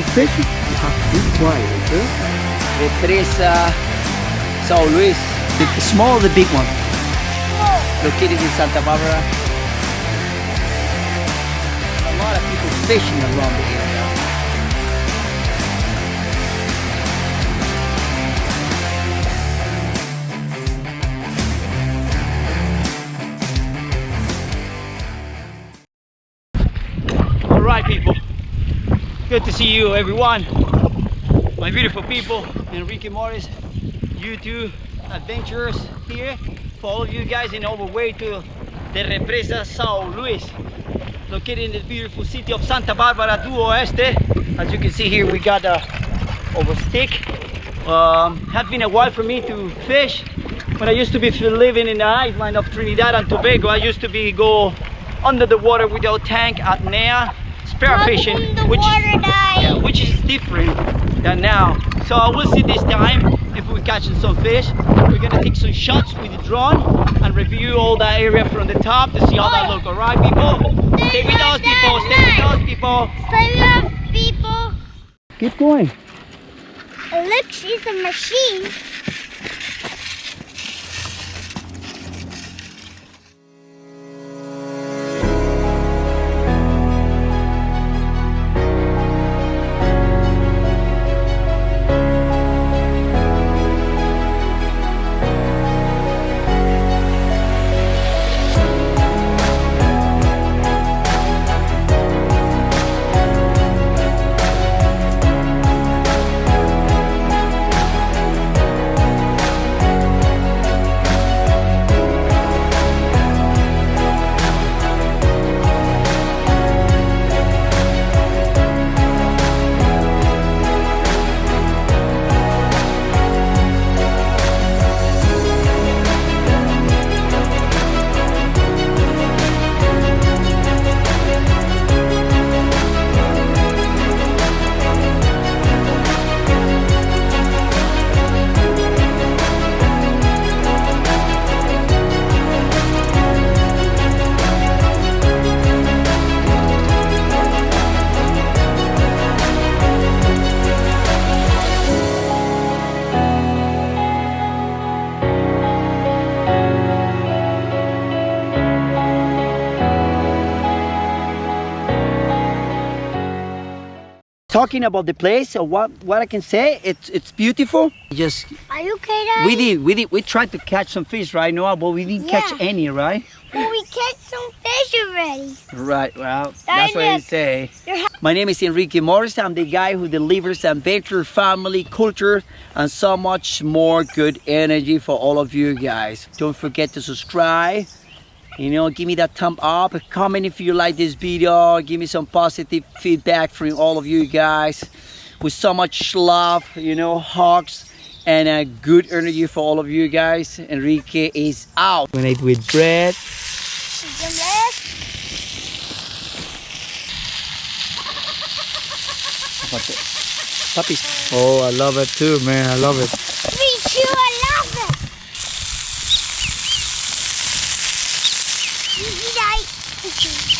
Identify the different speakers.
Speaker 1: want to fish, you have to be quiet, okay?
Speaker 2: Represa São Luís.
Speaker 1: The small or the big one?
Speaker 2: Located in Santa Barbara. A lot of people fishing around the area. Alright people, good to see you everyone, my beautiful people, Enrique Morris, YouTube adventures here for all of you guys in our way to the REPRESA SÃO LUIZ, located in the beautiful city of Santa Barbara do Oeste. As you can see here, we got our stick. Has been a while for me to fish. When I used to be living in the island of Trinidad and Tobago, I used to go under the water without tank at minha, spear fishing, which is different than now. So I will see this time if we're catching some fish. We're gonna take some shots with the drone and review all that area from the top to see how that looks. Alright people? Stay with us people, stay with us people.
Speaker 3: Stay with us people.
Speaker 1: Keep going.
Speaker 3: Look, she's a machine.
Speaker 2: Talking about the place, what I can say, it's beautiful. Just
Speaker 3: Are you okay, Daddy?
Speaker 2: we tried to catch some fish right now, but we didn't catch any, right?
Speaker 3: Well, we catch some fish already.
Speaker 2: Right, well, that's what I say. My name is Enrique Morris. I'm the guy who delivers adventure, family, culture, and so much more good energy for all of you guys. Don't forget to subscribe. You know, give me that thumb up, comment if you like this video, give me some positive feedback from all of you guys. With so much love, you know, hugs, and good energy for all of you guys. Enrique is out. When I eat with bread. Puppies. Oh, I love it too, man. I love it.
Speaker 3: Me too, I love it. Easy, Daddy.